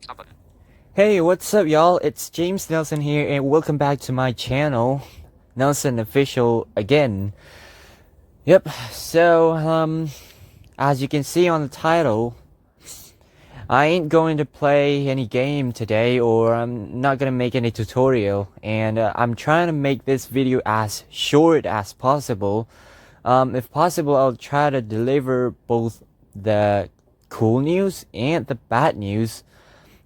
How about it? Hey, what's up, y'all? It's James Nelson here, and welcome back to my channel, Nelson Official again. Yep. As you can see on the title, I ain't going to play any game today, or I'm not gonna make any tutorial, and I'm trying to make this video as short as possible. If possible, I'll try to deliver both the cool news and the bad news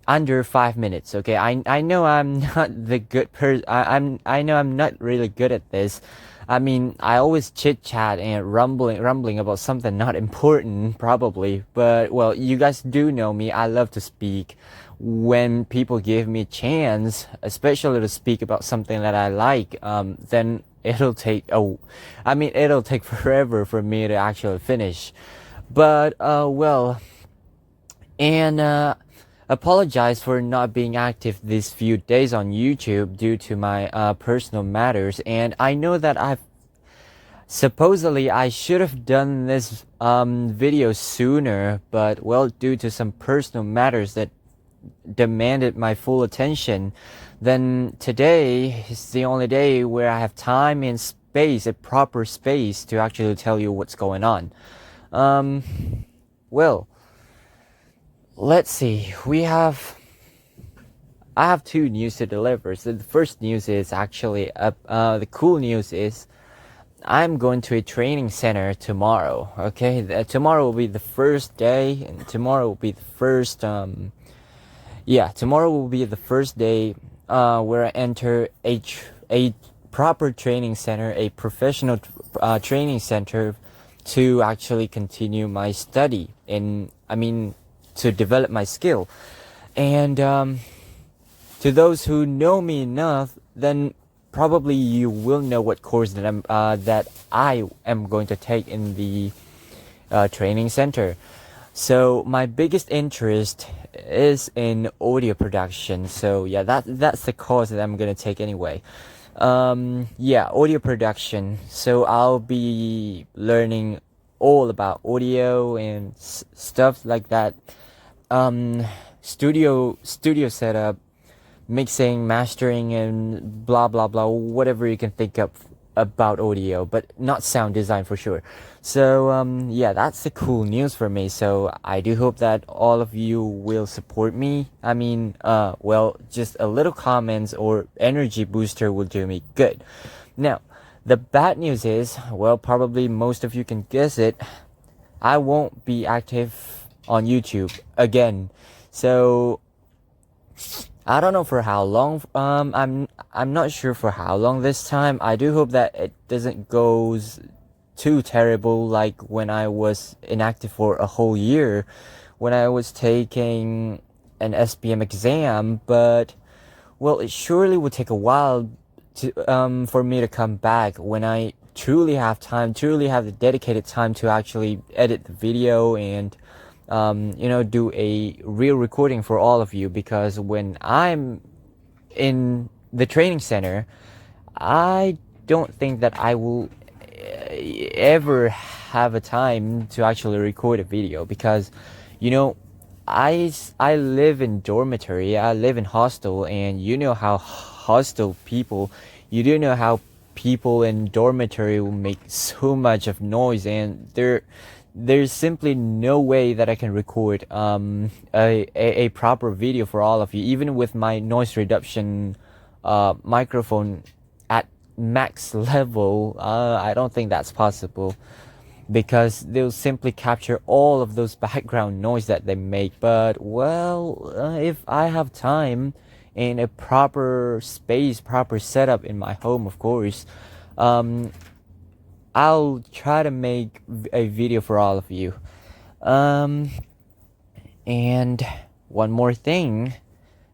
under 5 minutes. Okay, I know I'm not the good person. I know I'm not really good at this. I mean, I always chit chat and rumbling about something not important, probably. But well, you guys do know me. I love to speak when people give me a chance, especially to speak about something that I like. Then it'll take forever for me to actually finish. But and apologize for not being active these few days on YouTube due to my personal matters. And I know that I should have done this video sooner, but well, due to some personal matters that demanded my full attention, then today is the only day where I have time and space, a proper space to actually tell you what's going on. Um, well, let's see. I have two news to deliver. So the first news is actually the cool news is I'm going to a training center tomorrow. Okay, tomorrow will be the first day, and tomorrow will be the first tomorrow will be the first day where I enter a proper training center, a professional training center to actually continue my study and to develop my skill. And to those who know me enough, then probably you will know what course that I am going to take in the training center. So my biggest interest is in audio production. So yeah, that's the course that I'm gonna take anyway. Audio production. So I'll be learning all about audio and stuff like that. Studio setup, mixing, mastering, and blah blah blah, whatever you can think of about audio, but not sound design for sure. So that's the cool news for me. So I do hope that all of you will support me. Just a little comments or energy booster will do me good. Now, the bad news is, well, probably most of you can guess it. I won't be active on YouTube again. So I don't know for how long. I'm not sure for how long this time. I do hope that it doesn't goes too terrible like when I was inactive for a whole year when I was taking an SPM exam. But well, it surely would take a while to for me to come back when I truly have time, truly have the dedicated time to actually edit the video and do a real recording for all of you. Because when I'm in the training center, I don't think that I will ever have a time to actually record a video because, you know, I live in dormitory, I live in hostel, and you know how hostel people, you do know how people in dormitory will make so much of noise, and there's simply no way that I can record a proper video for all of you, even with my noise reduction microphone at max level. I don't think that's possible because they'll simply capture all of those background noise that they make. But well, if I have time and a proper space, proper setup in my home, of course, um, I'll try to make a video for all of you. Um, and one more thing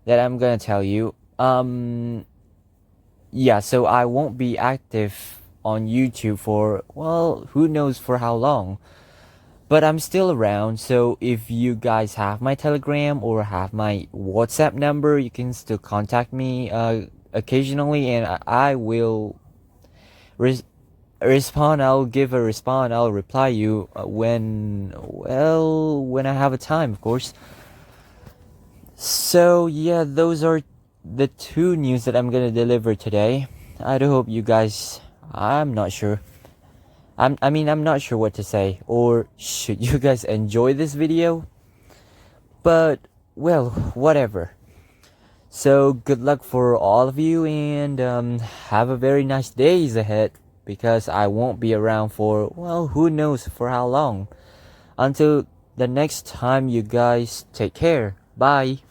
that I'm gonna tell you. So I won't be active on YouTube for, well, who knows for how long. But I'm still around, so if you guys have my Telegram or have my WhatsApp number, you can still contact me occasionally, and I will respond. I'll give a response. I'll reply you when I have a time, of course. So yeah, those are the two news that I'm gonna deliver today. I do hope you guys, I'm not sure. I'm not sure what to say, or should you guys enjoy this video? But well, whatever. So good luck for all of you, and have a very nice days ahead, because I won't be around for, well, who knows for how long. Until the next time, you guys take care. Bye.